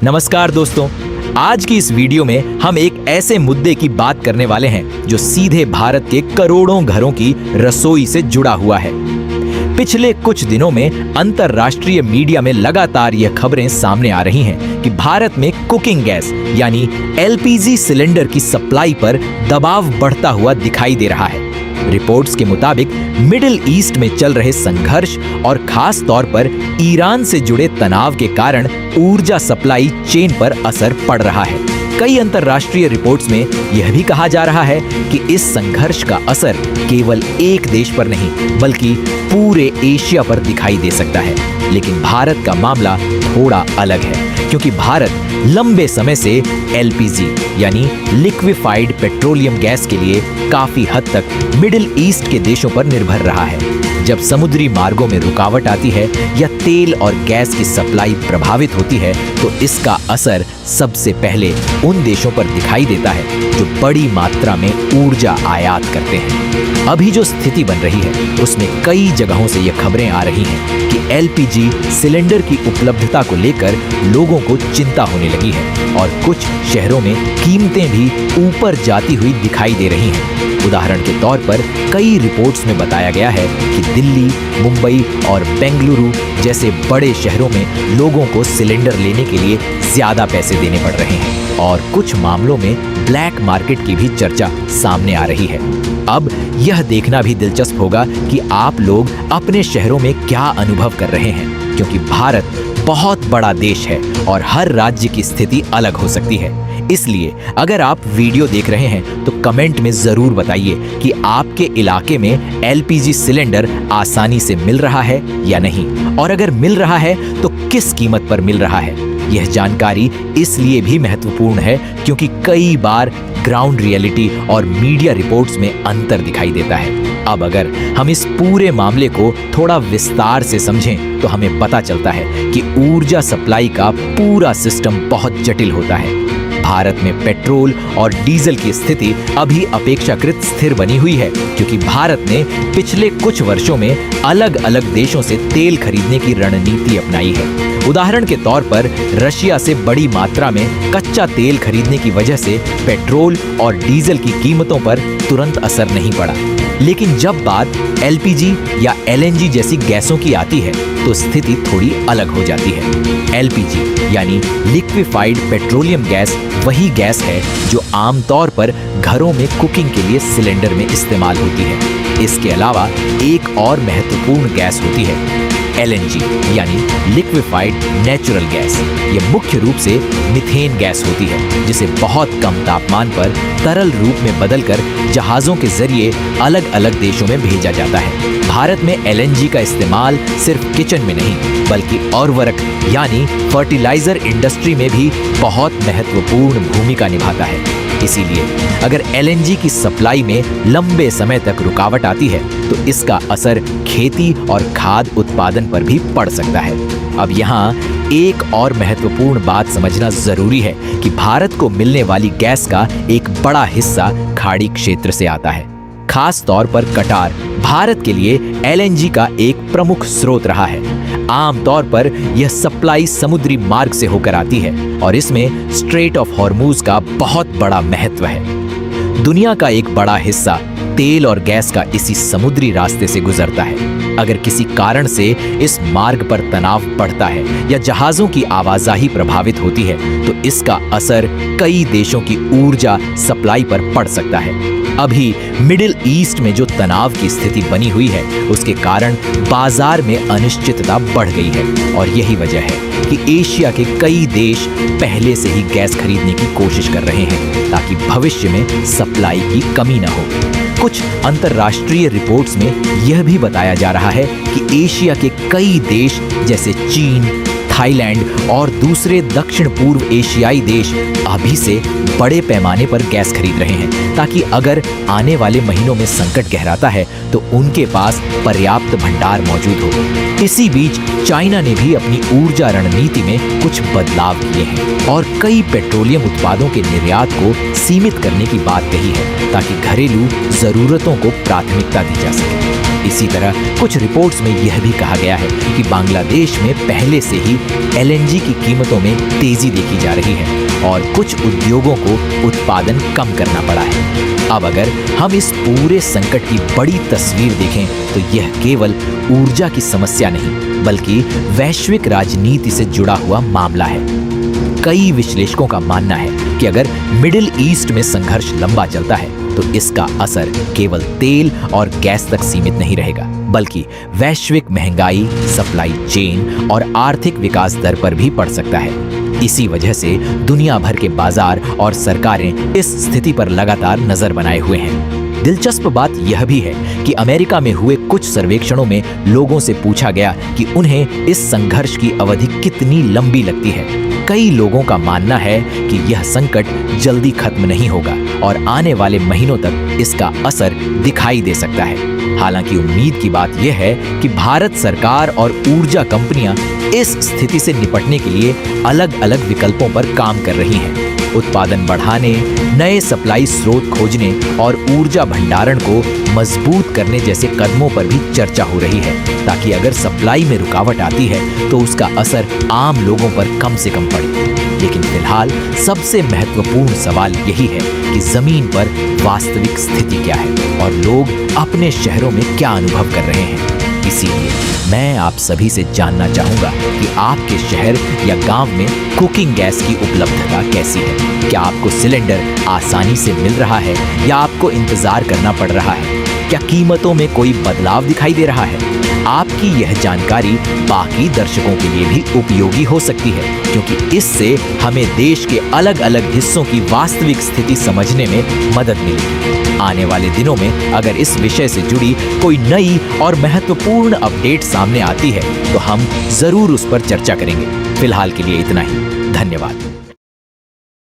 नमस्कार दोस्तों, आज की इस वीडियो में हम एक ऐसे मुद्दे की बात करने वाले हैं जो सीधे भारत के करोड़ों घरों की रसोई से जुड़ा हुआ है। पिछले कुछ दिनों में अंतर्राष्ट्रीय मीडिया में लगातार यह खबरें सामने आ रही हैं कि भारत में कुकिंग गैस यानी एलपीजी सिलेंडर की सप्लाई पर दबाव बढ़ता हुआ दिखाई दे रहा है। रिपोर्ट्स के मुताबिक मिडिल ईस्ट में चल रहे संघर्ष और खास तौर पर ईरान से जुड़े तनाव के कारण ऊर्जा सप्लाई चेन पर असर पड़ रहा है। कई अंतर्राष्ट्रीय रिपोर्ट्स में यह भी कहा जा रहा है कि इस संघर्ष का असर केवल एक देश पर नहीं बल्कि पूरे एशिया पर दिखाई दे सकता है। लेकिन भारत का मामला थोड़ा अलग है, क्योंकि भारत लंबे समय से एलपीजी यानी लिक्विफाइड पेट्रोलियम गैस के लिए काफी हद तक मिडिल ईस्ट के देशों पर निर्भर रहा है। जब समुद्री मार्गों में रुकावट आती है या तेल और गैस की सप्लाई प्रभावित होती है तो इसका असर सबसे पहले उन देशों पर दिखाई देता है जो बड़ी मात्रा में ऊर्जा आयात करते हैं। अभी जो स्थिति बन रही है उसमें कई जगहों से यह खबरें आ रही हैं कि एलपीजी सिलेंडर की उपलब्धता को लेकर लोगों को चिंता होने लगी है और कुछ शहरों में कीमतें भी ऊपर जाती हुई दिखाई दे रही हैं। उदाहरण के तौर पर कई रिपोर्ट्स में बताया गया है कि दिल्ली, मुंबई और बेंगलुरु जैसे बड़े शहरों में लोगों को सिलेंडर लेने के लिए ज्यादा पैसे देने पड़ रहे हैं और कुछ मामलों में ब्लैक मार्केट की भी चर्चा सामने आ रही है। अब यह देखना भी दिलचस्प होगा कि आप लोग अपने शहरों में क्या अनुभव कर रहे हैं, क्योंकि भारत बहुत बड़ा देश है और हर राज्य की स्थिति अलग हो सकती है। इसलिए अगर आप वीडियो देख रहे हैं तो कमेंट में जरूर बताइए कि आपके इलाके में एलपीजी सिलेंडर आसानी से मिल रहा है या नहीं, और अगर मिल रहा है तो किस कीमत पर मिल रहा है। यह जानकारी इसलिए भी महत्वपूर्ण है क्योंकि कई बार ग्राउंड रियलिटी और मीडिया रिपोर्ट्स में अंतर दिखाई देता है। अब अगर हम इस पूरे मामले को थोड़ा विस्तार से समझें तो हमें पता चलता है कि ऊर्जा सप्लाई का पूरा सिस्टम बहुत जटिल होता है। भारत में पेट्रोल और डीजल की स्थिति अभी अपेक्षाकृत स्थिर बनी हुई है, क्योंकि भारत ने पिछले कुछ वर्षों में अलग अलग देशों से तेल खरीदने की रणनीति अपनाई है। उदाहरण के तौर पर रशिया से बड़ी मात्रा में कच्चा तेल खरीदने की वजह से पेट्रोल और डीजल की कीमतों पर तुरंत असर नहीं पड़ा। लेकिन जब बात एलपीजी या एलएनजी जैसी गैसों की आती है तो स्थिति थोड़ी अलग हो जाती है। एलपीजी यानी लिक्विफाइड पेट्रोलियम गैस वही गैस है जो आमतौर पर घरों में कुकिंग के लिए सिलेंडर में इस्तेमाल होती है। इसके अलावा एक और महत्वपूर्ण गैस होती है एलएनजी यानी लिक्विफाइड नेचुरल गैस। ये मुख्य रूप से मीथेन गैस होती है जिसे बहुत कम तापमान पर तरल रूप में बदलकर जहाजों के जरिए अलग अलग देशों में भेजा जाता है। भारत में एलएनजी का इस्तेमाल सिर्फ किचन में नहीं बल्कि उर्वरक यानी फर्टिलाइजर इंडस्ट्री में भी बहुत महत्वपूर्ण भूमिका निभाता है। इसीलिए अगर एलएनजी की सप्लाई में लंबे समय तक रुकावट आती है तो इसका असर खेती और खाद्य उत्पादन पर भी पड़ सकता है। अब यहाँ एक और महत्वपूर्ण बात समझना जरूरी है कि भारत को मिलने वाली गैस का एक बड़ा हिस्सा खाड़ी क्षेत्र से आता है। खास तौर पर कटार भारत के लिए एलएनजी का एक प्रमुख स्रोत रहा है। आमतौर पर यह सप्लाई समुद्री मार्ग से होकर आती है और इसमें स्ट्रेट ऑफ हॉर्मूज का बहुत बड़ा महत्व है। दुनिया का एक बड़ा हिस्सा तेल और गैस का इसी समुद्री रास्ते से गुजरता है। अगर किसी कारण से इस मार्ग पर तनाव बढ़ता है या जहाजों की आवाजाही प्रभावित होती है तो इसका असर कई देशों की ऊर्जा सप्लाई पर पड़ सकता है। अभी मिडिल ईस्ट में जो तनाव की स्थिति बनी हुई है उसके कारण बाजार में अनिश्चितता बढ़ गई है और यही वजह है कि एशिया के कई देश पहले से ही गैस खरीदने की कोशिश कर रहे हैं ताकि भविष्य में सप्लाई की कमी न हो। कुछ अंतर्राष्ट्रीय रिपोर्ट्स में यह भी बताया जा रहा है कि एशिया के कई देश जैसे चीन, थाईलैंड और दूसरे दक्षिण पूर्व एशियाई देश अभी से बड़े पैमाने पर गैस खरीद रहे हैं ताकि अगर आने वाले महीनों में संकट गहराता है तो उनके पास पर्याप्त भंडार मौजूद हो। इसी बीच चाइना ने भी अपनी ऊर्जा रणनीति में कुछ बदलाव किए हैं और कई पेट्रोलियम उत्पादों के निर्यात को सीमित करने की बात कही है ताकि घरेलू जरूरतों को प्राथमिकता दी जा सके। इसी तरह कुछ रिपोर्ट्स में यह भी कहा गया है कि बांग्लादेश में पहले से ही एलएनजी की कीमतों में तेजी देखी जा रही है और कुछ उद्योगों को उत्पादन कम करना पड़ा है। अब अगर हम इस पूरे संकट की बड़ी तस्वीर देखें तो यह केवल ऊर्जा की समस्या नहीं बल्कि वैश्विक राजनीति से जुड़ा हुआ मामला है। कई विश्लेषकों का मानना है कि अगर मिडिल ईस्ट में संघर्ष लंबा चलता है तो इसका असर केवल तेल और गैस तक सीमित नहीं रहेगा बल्कि वैश्विक महंगाई, सप्लाई चेन और आर्थिक विकास दर पर भी पड़ सकता है। इसी वजह से दुनिया भर के बाजार और सरकारें इस स्थिति पर लगातार नजर बनाए हुए हैं। दिलचस्प बात यह भी है कि अमेरिका में हुए कुछ सर्वेक्षणों में लोगों से पूछा गया कि उन्हें इस संघर्ष की अवधि कितनी लंबी लगती है। कई लोगों का मानना है कि यह संकट जल्दी खत्म नहीं होगा और आने वाले महीनों तक इसका असर दिखाई दे सकता है। हालांकि उम्मीद की बात यह है कि भारत सरकार और ऊर्जा कंपनियां इस स्थिति से निपटने के लिए अलग अलग विकल्पों पर काम कर रही हैं। उत्पादन बढ़ाने, नए सप्लाई स्रोत खोजने और ऊर्जा भंडारण को मजबूत करने जैसे कदमों पर भी चर्चा हो रही है ताकि अगर सप्लाई में रुकावट आती है तो उसका असर आम लोगों पर कम से कम पड़े। लेकिन फिलहाल सबसे महत्वपूर्ण सवाल यही है कि जमीन पर वास्तविक स्थिति क्या है और लोग अपने शहरों में क्या अनुभव कर रहे हैं। इसीलिए मैं आप सभी से जानना चाहूंगा कि आपके शहर या गांव में कुकिंग गैस की उपलब्धता कैसी है। क्या आपको सिलेंडर आसानी से मिल रहा है या आपको इंतजार करना पड़ रहा है? क्या कीमतों में कोई बदलाव दिखाई दे रहा है? आपकी यह जानकारी बाकी दर्शकों के लिए भी उपयोगी हो सकती है क्योंकि इससे हमें देश के अलग अलग हिस्सों की वास्तविक स्थिति समझने में मदद मिलेगी। आने वाले दिनों में अगर इस विषय से जुड़ी कोई नई और महत्वपूर्ण अपडेट सामने आती है तो हम जरूर उस पर चर्चा करेंगे। फिलहाल के लिए इतना ही। धन्यवाद।